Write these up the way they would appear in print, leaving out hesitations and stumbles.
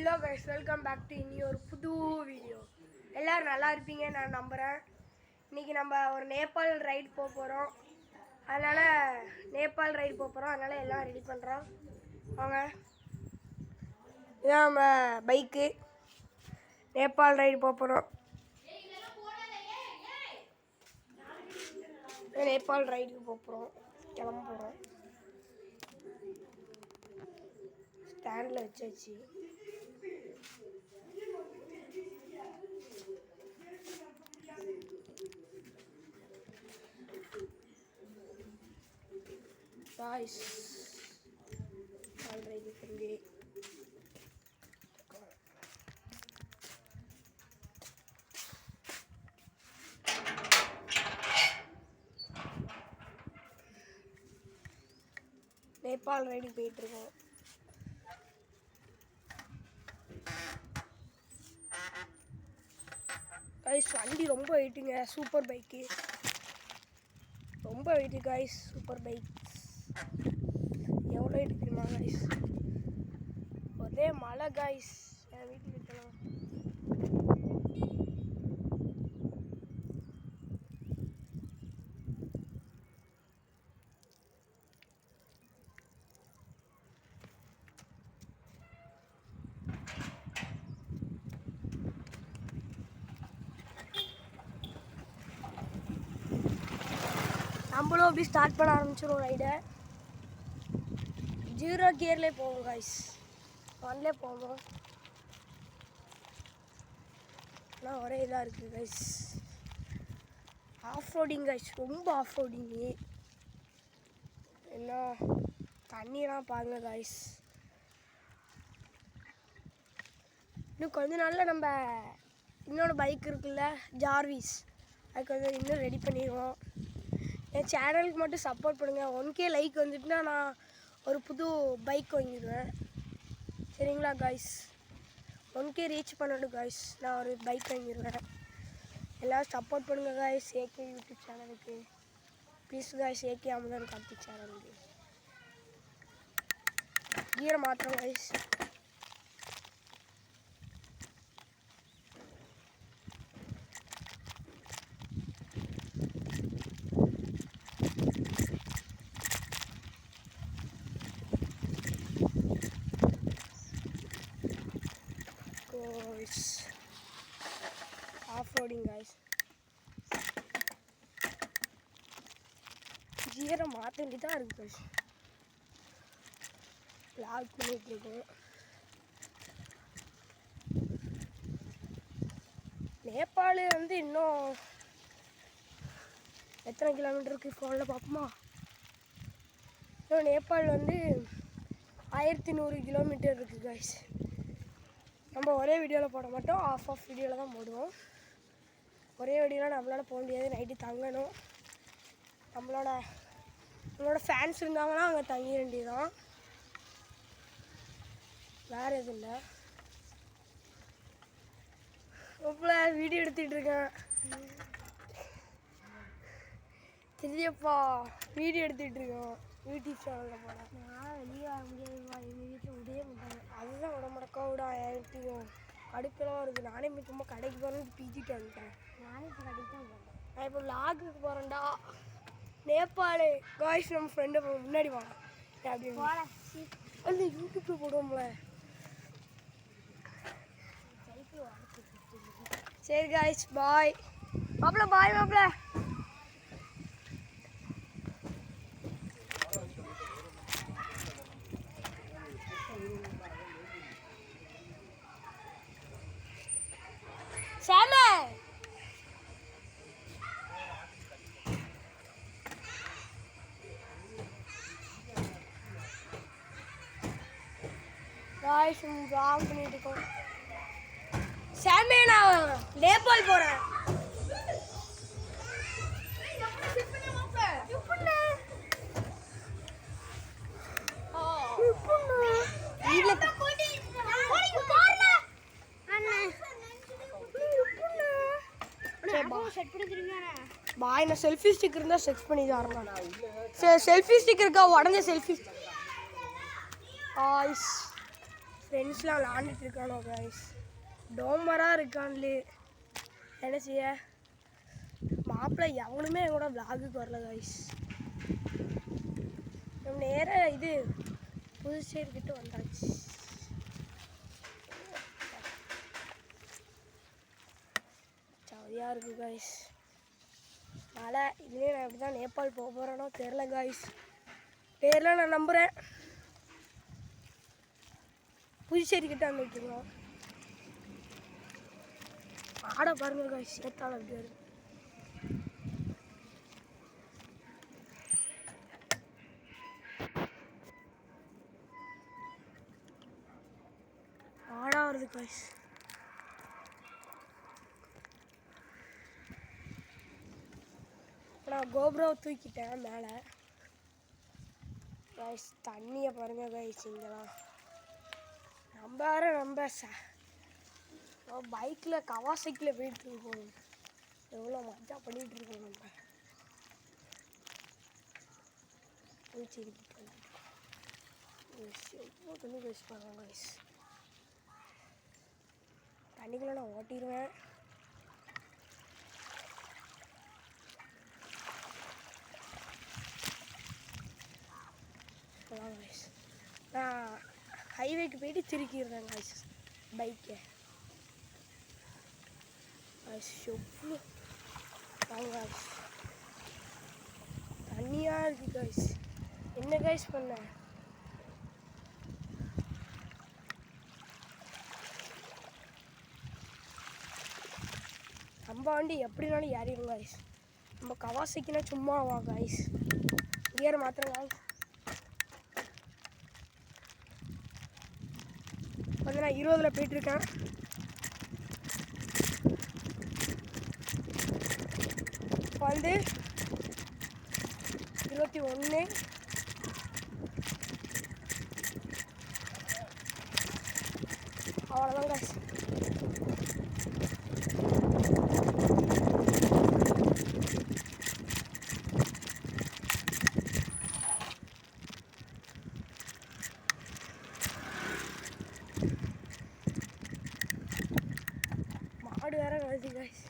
Hello guys, welcome back to இனி ஒரு புது வீடியோ. எல்லோரும் நல்லா இருப்பீங்க நான் நம்புகிறேன். இன்றைக்கி நம்ம ஒரு நேபாள் ரைடு போக போகிறோம். அதனால் எல்லாம் ரெடி பண்ணுறோம். வாங்க, இதான் நம்ம பைக்கு. நேபாள் ரைடு போக போகிறோம். நேபாள் ரைடுக்கு போக போகிறோம், கிளம்ப போகிறோம். ஸ்டாண்டில் வச்சாச்சு. Guys, already from Nepal ride போயிட்டு இருக்கோம். கைஸ், வண்டி ரொம்ப வெயிட்டுங்க. சூப்பர் பைக்கு ரொம்ப வெயிட்டு கைஸ். சூப்பர் பைக் எவ்வளோ வெயிட் தெரியுமா கைஸ்? ஒரே மழை கைஸ். என் வீட்டுக்கு இருக்கலாம். நம்மளும் அப்படி ஸ்டார்ட் பண்ண ஆரம்பிச்சிடும் ரைடை. 0 கியர்லேயே போவோம் கைஸ். 1லே போவோம். ஆனால் ஒரே இதாக இருக்குது கைஸ். ஆஃப் ரோடிங் கைஸ், ரொம்ப ஆஃப் ரோடிங்கு. என்ன தண்ணியெலாம் பாருங்க கைஸ். இன்னும் கொஞ்ச நாளில் நம்ம இன்னொன்று பைக் இருக்குல்ல, ஜார்விஸ், அதுக்கு வந்து இன்னும் ரெடி பண்ணிடுவோம். என் சேனலுக்கு மட்டும் சப்போர்ட் பண்ணுங்கள். 1K லைக் வந்துட்டுனா நான் ஒரு புது பைக் வாங்கிடுவேன். சரிங்களா காய்ஸ்? 1K ரீச் பண்ணணும் காய்ஸ், நான் ஒரு பைக் வாங்கிடுவேன். எல்லோரும் சப்போர்ட் பண்ணுங்கள் காய்ஸ். ஏகே யூடியூப் சேனலுக்கு please guys. AK Amudhan Karthik சேனலுக்கு கீரை மாத்திரம் காய்ஸ். Of roading guys. கீரை மாற்ற வேண்டியதாக இருக்குது காய்ஸ். லாக் பண்ணிகிட்ருக்கோம். நேபாள் வந்து இன்னும் எத்தனை கிலோமீட்டர் இருக்குது ஃபோனில் பார்ப்போமா? இன்னும் நேபாள் வந்து 1100 கிலோமீட்டர் இருக்குது காய்ஸ். நம்ம ஒரே வீடியோவில் போட மாட்டோம், ஆஃப் வீடியோவில் தான் போடுவோம். ஒரே வீடியோவில் நம்மளால் போக முடியாது. நைட்டு தங்கணும். நம்மளோட ஃபேன்ஸ் இருந்தாங்கன்னா அங்கே தங்க வேண்டியதான், வேறு எதுவும் இல்லை. இப்போ வீடியோ எடுத்துகிட்டு இருக்கேன். தெரியப்பா, வீடியோ எடுத்துகிட்டு இருக்கோம். யூடியூப் சேனலில் போகிறேன். நான் வெளியே வர முடியாதுப்பா. எங்கள் வீட்டில் விடவே மாட்டாங்க. அதுதான் விட மாட்டக்கா விட ஆயிரத்தையும் அடுப்பெல்லாம் வருது. நானே இப்போ சும்மா கடைக்கு போகிறேன்னு பீச்சிட்டு வந்துட்டேன். நானே இப்போ கடைக்கு தான் போகிறேன். நான் இப்போ லாகுக்கு போகிறேன்டா. நேபாள் காய்ஸ். நம்ம ஃப்ரெண்டை முன்னாடி வாங்க அப்படின்னு அந்த யூடியூப்பில் போடுவோம்ல. சரி காய்ஸ், பாய் மாப்பிள்ள. பாய் மாப்பிள்ள. சாமே காய்ஸ், ப்ளாக் பண்ணிட்டு இருக்கோம். சாமே, நான் நேபாள் போகிறேன். பாய், நான் செல்ஃபி ஸ்டிக் இருந்தால் செட் பண்ணி தரேன். செல்ஃபி ஸ்டிக் இருக்கா? உடனே செல்ஃபி. ஆய்ஸ் ஃப்ரெண்ட்ஸ்லாம் விளாண்டுட்டு இருக்கானோ கைஸ். டோமராக இருக்கான்லே என்ன செய்ய. மாப்பிள்ளை எவனுமே கூட விளாகுக்கு வரல கைஸ். நம்ம நேராக இது புதுச்சேரிக்கிட்ட வந்தாச்சு. ஜாலியாக இருக்குது கைஸ். மழை இதுலேயே நான் எப்படி தான் நேபாள் போக போகிறேனோ தெரில கைஸ். பேரில் நான் நம்புகிறேன். புதுச்சேரிக்கிட்ட வந்துட்டுருக்கோம். ஆட பாருங்க கைஸ். ஏத்தாலும் அப்படி வருது. ஆடா வருது கைஸ். நான் கோபுரம் தூக்கிட்டேன் மேலே கைஸ். தண்ணியை பாருங்க கைஸ். இங்கெல்லாம் நம்ம பைக்கில் கவாசைக்கில் போயிட்டு இருக்கோம். எவ்வளோ மஜா பண்ணிகிட்டு இருக்கோம். நம்ம புதுச்சேரிக்கிட்ட எவ்வளோ தண்ணி கைஸ் பாருங்க கைஸ். தண்ணிக்குள்ளே நான் ஓட்டிடுவேன். கைஸ் நான் ஹைவேக்கு போயிட்டு திருக்கிடுறேன் கைஸ் பைக்கை. எவ்வளோ கைஸ் தண்ணியாக இருக்குது கைஸ். என்ன கைஸ் பண்ண. நம்ம வண்டி எப்படினாலும் ஏறிடும் கைஸ். நம்ம கவாசிக்குன்னா சும்மா வா கைஸ். கியர் மாத்திரம் கைஸ். வந்து நான் 20ல் போயிட்டுருக்கேன். வந்து 21. அவ்வளோதான் கைஸ். மாடு வேற வருது கைஸ்.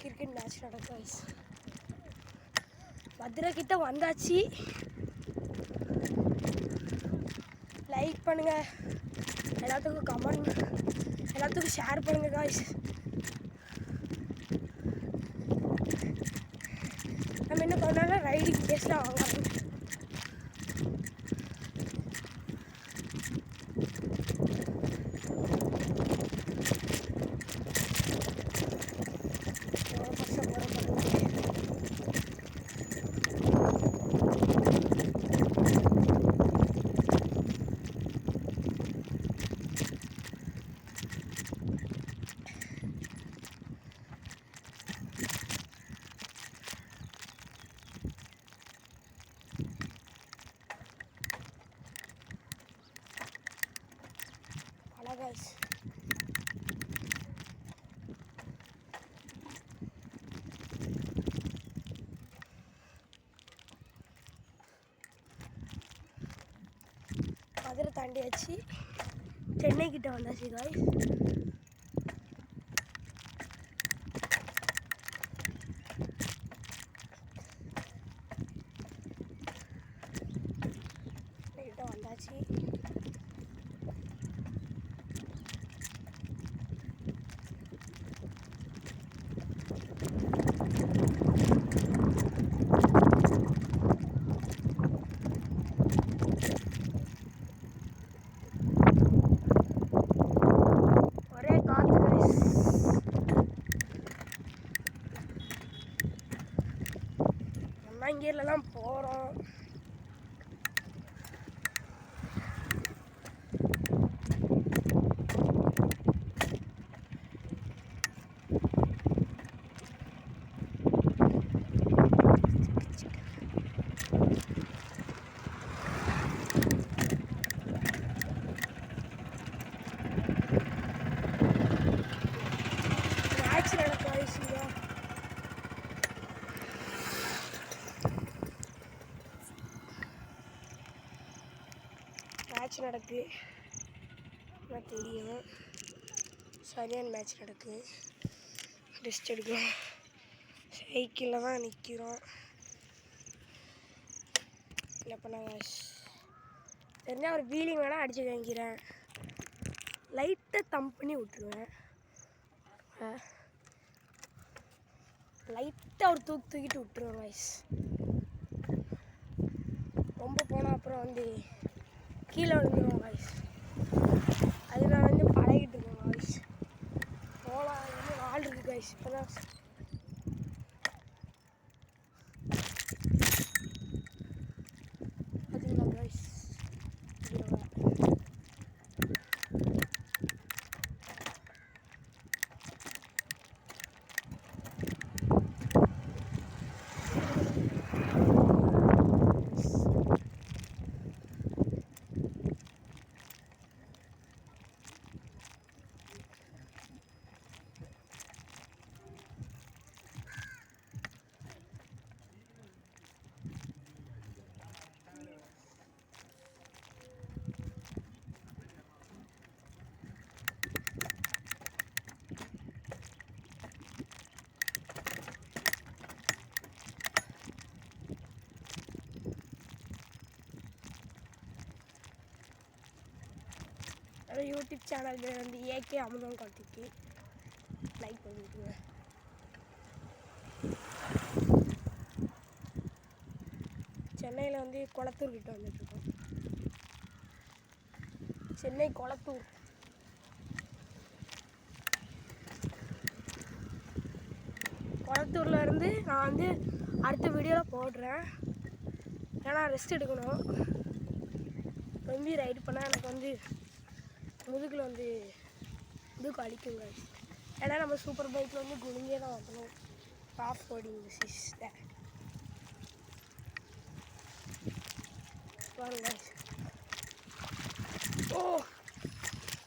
கிரிக்கெட் மேட்ச் நடக்கும் கைஸ். மதுரை கிட்ட வந்தாச்சு. லைக் பண்ணுங்க, எல்லாத்துக்கும் கமெண்ட், எல்லாத்துக்கும் ஷேர் பண்ணுங்க கைஸ். நம்ம என்ன பண்ணாலும் ரைடிங் கேஸ்லாம் வாங்கலாம். guys. மதுரை தாண்டியாச்சு, சென்னை கிட்ட வந்தாச்சு guys. கிட்ட வந்தாச்சு. இங்கேலாம் போகிறோம். மேட்ச் நடக்கும் நடக்கு தெரியும். சரியான மேட்ச் நடக்கு. ரெஸ்ட் எடுக்கிறோம். சைக்கிளில் தான் நிற்கிறோம். என்ன பண்ணாங்க தெரிஞ்சால் ஒரு வீலிங் வேணால் அடித்து வாங்கிறேன். லைட்டை தம்ப் பண்ணி விட்ருவேன். லைட்டாக ஒரு தூக்கிட்டு விட்டுருவேன் கைஸ். ரொம்ப போனால் அப்புறம் வந்து கீழே விழுந்துருவோம் கைஸ். அது நான் வந்து பழகிட்டு இருக்கேன் கைஸ். போகலாம் இன்னும் நாள் இருக்குது கைஸ். இப்போ தான் பார்த்தீங்களா கைஸ். யூடியூப் சேனல் வந்து ஏகே அமுதம் கார்த்திக்கு லைக் பண்ணிவிட்டுங்க. சென்னையில் வந்து கொளத்தூர் கிட்ட வந்துட்டுருக்கோம். சென்னை கொளத்தூர். கொளத்தூரில் இருந்து நான் வந்து அடுத்த வீடியோவில் போடுறேன். ஏன்னா ரெஸ்ட் எடுக்கணும். ரொம்ப ரைடு பண்ணால் எனக்கு வந்து முதுகில் வந்து முதுகு அடிக்குங்க. ஏன்னா நம்ம சூப்பர் பைக்கில் வந்து குனிஞ்சே தான் வரணும். ஆஃப் ரோடிங் சிஸ்டர் பாருங்க. ஓ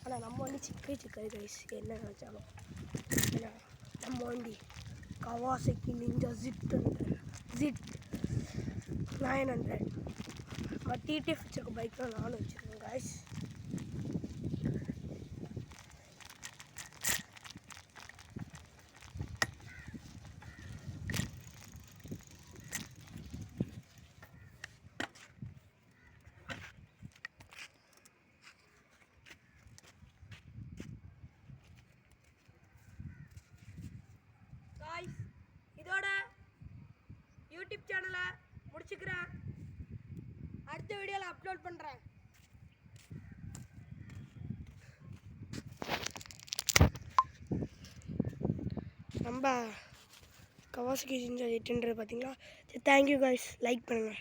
ஆனால் நம்ம வண்டி சிக்காது கைஸ். என்ன நினச்சாலும் ஏன்னா நம்ம வண்டி கவாசக்கி நிஞ்சா ஜிட் 900 டிடிஎஃப் வச்சுருக்க பைக் தான் நானும் வச்சுருக்கேன் கைஸ். இதோட யூடியூப் சேனலை முடிச்சுக்கிறேன். அடுத்த வீடியோவில் அப்லோட் பண்ணுறேன். நம்ம கவாசகி செஞ்ச 800 பார்த்தீங்களா. சரி தேங்க்யூ கைஸ். லைக் பண்ணுங்கள்.